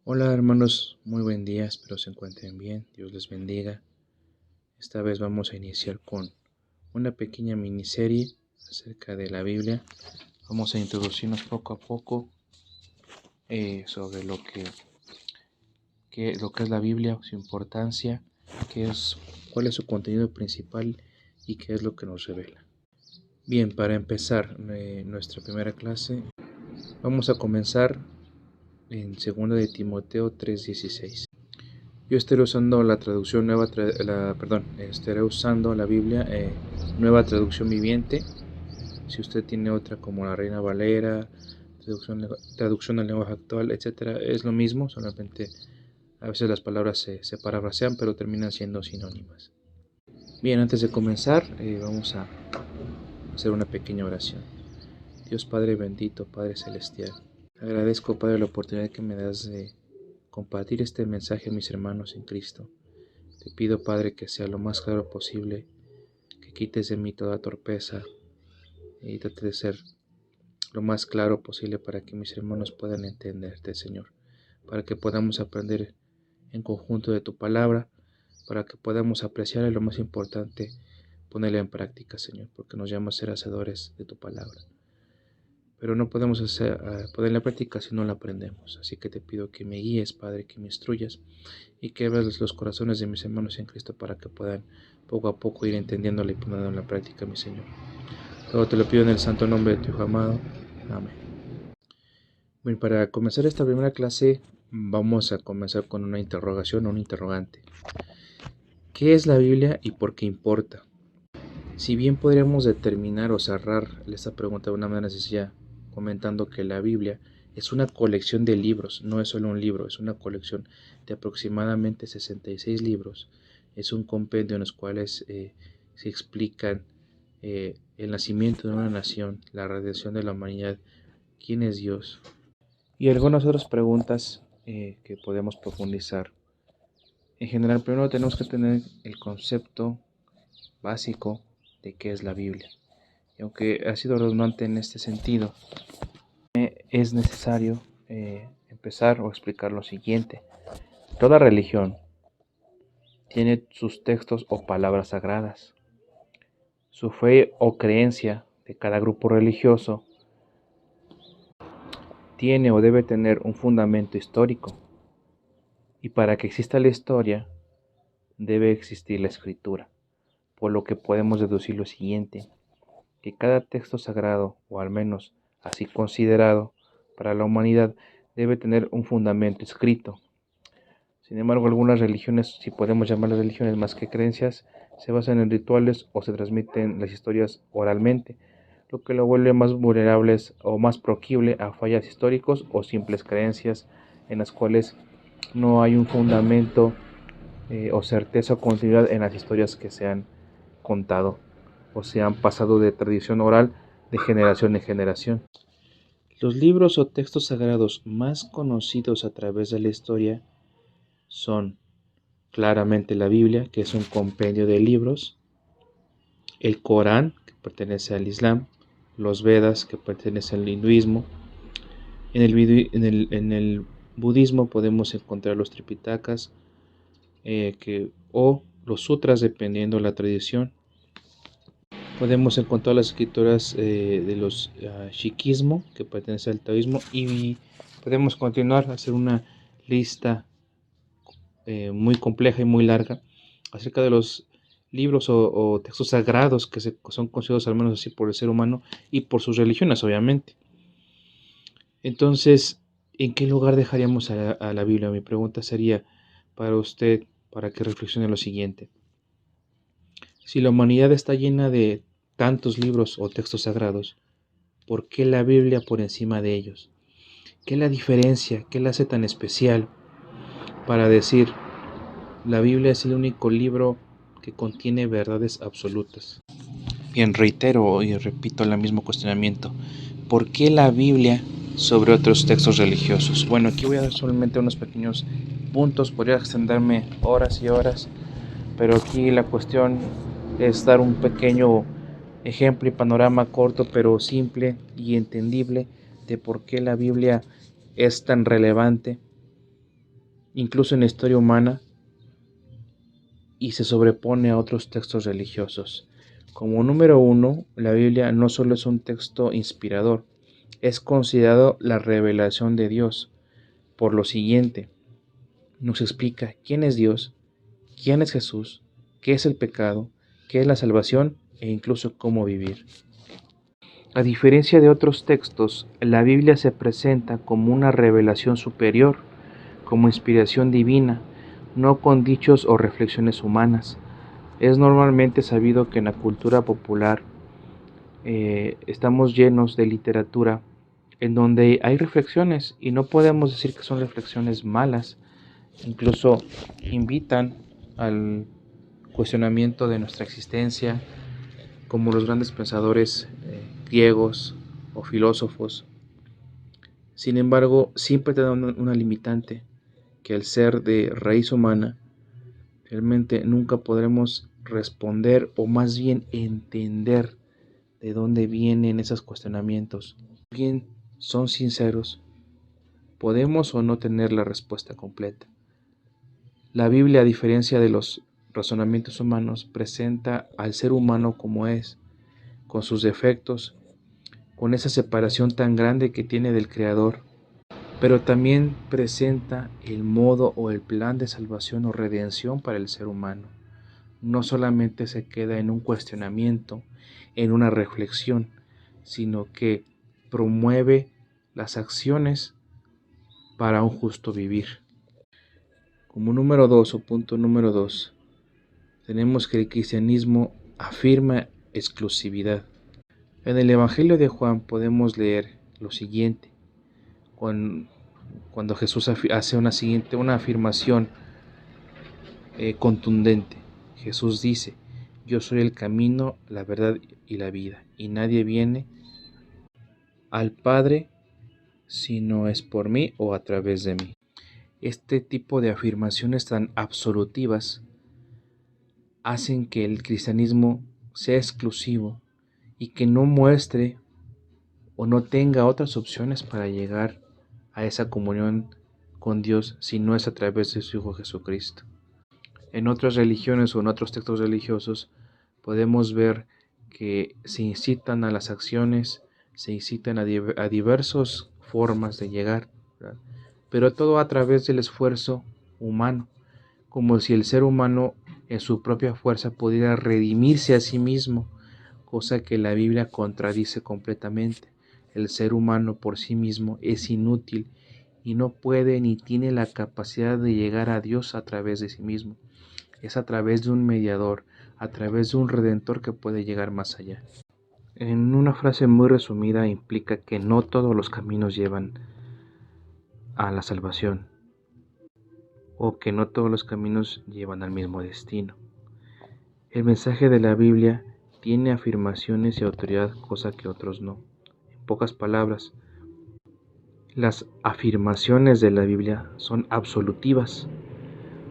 Hola hermanos, muy buen día, espero se encuentren bien, Dios les bendiga. Esta vez vamos a iniciar con una pequeña miniserie acerca de la Biblia. Vamos a introducirnos poco a poco sobre lo que es la Biblia, su importancia, cuál es su contenido principal y qué es lo que nos revela. Bien, para empezar nuestra primera clase, vamos a comenzar en 2 de Timoteo 3:16. Yo estaré usando la traducción estaré usando la Biblia Nueva Traducción Viviente. Si usted tiene otra como la Reina Valera, traducción al lenguaje actual, etcétera, es lo mismo, solamente a veces las palabras se parafrasean, pero terminan siendo sinónimas. Bien, antes de comenzar, vamos a hacer una pequeña oración. Dios Padre bendito, Padre celestial, agradezco, Padre, la oportunidad que me das de compartir este mensaje a mis hermanos en Cristo. Te pido, Padre, que sea lo más claro posible, que quites de mí toda torpeza y trate de ser lo más claro posible para que mis hermanos puedan entenderte, Señor, para que podamos aprender en conjunto de tu palabra, para que podamos apreciar y lo más importante, ponerla en práctica, Señor, porque nos llamas a ser hacedores de tu palabra. Pero no podemos ponerla en práctica si no la aprendemos. Así que te pido que me guíes, Padre, que me instruyas y que abras los corazones de mis hermanos en Cristo para que puedan poco a poco ir entendiéndola y poniéndola en la práctica, mi Señor. Todo te lo pido en el santo nombre de tu Hijo amado. Amén. Bien, para comenzar esta primera clase vamos a comenzar con una interrogación o un interrogante. ¿Qué es la Biblia y por qué importa? Si bien podríamos determinar o cerrar esta pregunta de una manera sencilla comentando que la Biblia es una colección de libros, no es solo un libro, es una colección de aproximadamente 66 libros. Es un compendio en los cuales se explican el nacimiento de una nación, la redención de la humanidad, quién es Dios y algunas otras preguntas que podemos profundizar. En general, primero tenemos que tener el concepto básico de qué es la Biblia. Y aunque ha sido redundante en este sentido, es necesario empezar o explicar lo siguiente. Toda religión tiene sus textos o palabras sagradas. Su fe o creencia de cada grupo religioso tiene o debe tener un fundamento histórico. Y para que exista la historia, debe existir la escritura. Por lo que podemos deducir lo siguiente, que cada texto sagrado, o al menos así considerado, para la humanidad debe tener un fundamento escrito. Sin embargo, algunas religiones, si podemos llamarlas religiones más que creencias, se basan en rituales o se transmiten las historias oralmente, lo que lo vuelve más vulnerables o más proclive a fallas históricos o simples creencias en las cuales no hay un fundamento o certeza o continuidad en las historias que se han contado o se han pasado de tradición oral de generación en generación. Los libros o textos sagrados más conocidos a través de la historia son claramente la Biblia, que es un compendio de libros, el Corán, que pertenece al Islam, los Vedas, que pertenecen al hinduismo. En el budismo podemos encontrar los Tripitakas o los sutras, dependiendo de la tradición. Podemos encontrar las escrituras de los Sikhismo, que pertenece al taoísmo, y podemos continuar a hacer una lista muy compleja y muy larga acerca de los libros o textos sagrados que son considerados al menos así por el ser humano y por sus religiones, obviamente. Entonces, ¿en qué lugar dejaríamos a la Biblia? Mi pregunta sería para usted, para que reflexione lo siguiente. Si la humanidad está llena de tantos libros o textos sagrados, ¿por qué la Biblia por encima de ellos? ¿Qué es la diferencia? ¿Qué la hace tan especial para decir la Biblia es el único libro que contiene verdades absolutas? Bien, reitero y repito el mismo cuestionamiento. ¿Por qué la Biblia sobre otros textos religiosos? Bueno, aquí voy a dar solamente unos pequeños puntos, podría extenderme horas y horas, pero aquí la cuestión es dar un pequeño ejemplo y panorama corto pero simple y entendible de por qué la Biblia es tan relevante incluso en la historia humana, y se sobrepone a otros textos religiosos. Como número uno, la Biblia no solo es un texto inspirador, es considerado la revelación de Dios. Por lo siguiente, nos explica quién es Dios, quién es Jesús, qué es el pecado, qué es la salvación e incluso cómo vivir. A diferencia de otros textos, la Biblia se presenta como una revelación superior, como inspiración divina, no con dichos o reflexiones humanas. Es normalmente sabido que en la cultura popular estamos llenos de literatura en donde hay reflexiones y no podemos decir que son reflexiones malas, incluso invitan al cuestionamiento de nuestra existencia, como los grandes pensadores griegos o filósofos. Sin embargo, siempre te da una limitante, que al ser de raíz humana, realmente nunca podremos responder o más bien entender de dónde vienen esos cuestionamientos. Bien, son sinceros, podemos o no tener la respuesta completa. La Biblia, a diferencia de los razonamientos humanos, presenta al ser humano como es, con sus defectos, con esa separación tan grande que tiene del Creador, pero también presenta el modo o el plan de salvación o redención para el ser humano. No solamente se queda en un cuestionamiento, en una reflexión, sino que promueve las acciones para un justo vivir. Como número 2 o punto número 2, tenemos que el cristianismo afirma exclusividad. En el Evangelio de Juan podemos leer lo siguiente, cuando Jesús hace una afirmación contundente. Jesús dice: yo soy el camino, la verdad y la vida, y nadie viene al Padre si no es por mí o a través de mí. Este tipo de afirmaciones tan absolutivas hacen que el cristianismo sea exclusivo y que no muestre o no tenga otras opciones para llegar a esa comunión con Dios si no es a través de su Hijo Jesucristo. En otras religiones o en otros textos religiosos podemos ver que se incitan a las acciones, se incitan a diversas formas de llegar, ¿verdad? Pero todo a través del esfuerzo humano, como si el ser humano en su propia fuerza pudiera redimirse a sí mismo, cosa que la Biblia contradice completamente. El ser humano por sí mismo es inútil y no puede ni tiene la capacidad de llegar a Dios a través de sí mismo. Es a través de un mediador, a través de un redentor que puede llegar más allá. En una frase muy resumida implica que no todos los caminos llevan a la salvación, o que no todos los caminos llevan al mismo destino. El mensaje de la Biblia tiene afirmaciones y autoridad, cosa que otros no. En pocas palabras, las afirmaciones de la Biblia son absolutivas,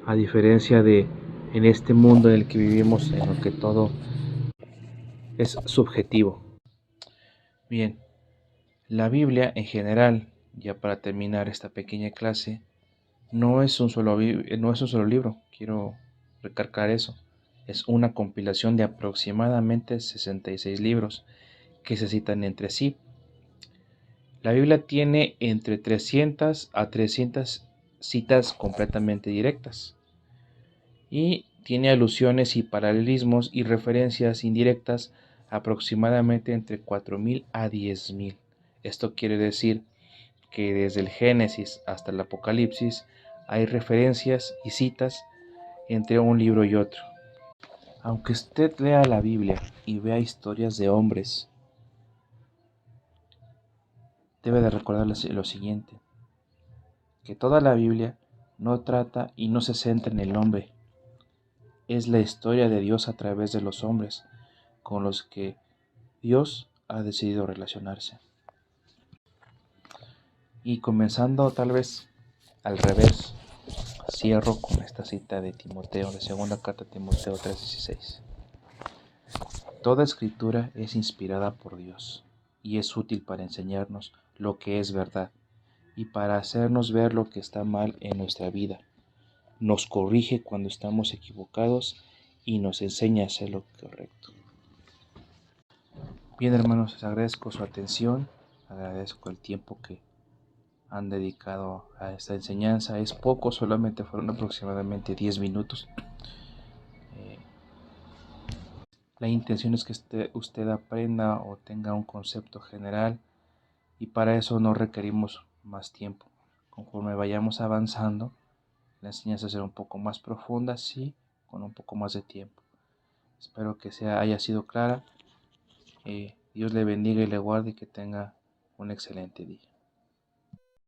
a diferencia de en este mundo en el que vivimos, en el que todo es subjetivo. Bien, la Biblia en general, ya para terminar esta pequeña clase, no es un solo libro, quiero recalcar eso. Es una compilación de aproximadamente 66 libros que se citan entre sí. La Biblia tiene entre 300 a 300 citas completamente directas y tiene alusiones y paralelismos y referencias indirectas aproximadamente entre 4.000 a 10.000. Esto quiere decir que desde el Génesis hasta el Apocalipsis hay referencias y citas entre un libro y otro. Aunque usted lea la Biblia y vea historias de hombres, debe de recordar lo siguiente, que toda la Biblia no trata y no se centra en el hombre. Es la historia de Dios a través de los hombres con los que Dios ha decidido relacionarse. Y comenzando tal vez al revés, cierro con esta cita de Timoteo, de segunda carta a Timoteo 3:16. Toda escritura es inspirada por Dios y es útil para enseñarnos lo que es verdad y para hacernos ver lo que está mal en nuestra vida, nos corrige cuando estamos equivocados y nos enseña a hacer lo correcto. Bien, hermanos, les agradezco su atención, agradezco el tiempo que han dedicado a esta enseñanza. Es poco, solamente fueron aproximadamente 10 minutos. La intención es que usted aprenda o tenga un concepto general, y para eso no requerimos más tiempo. Conforme vayamos avanzando, la enseñanza será un poco más profunda, sí, con un poco más de tiempo. Espero que haya sido clara. Dios le bendiga y le guarde y que tenga un excelente día.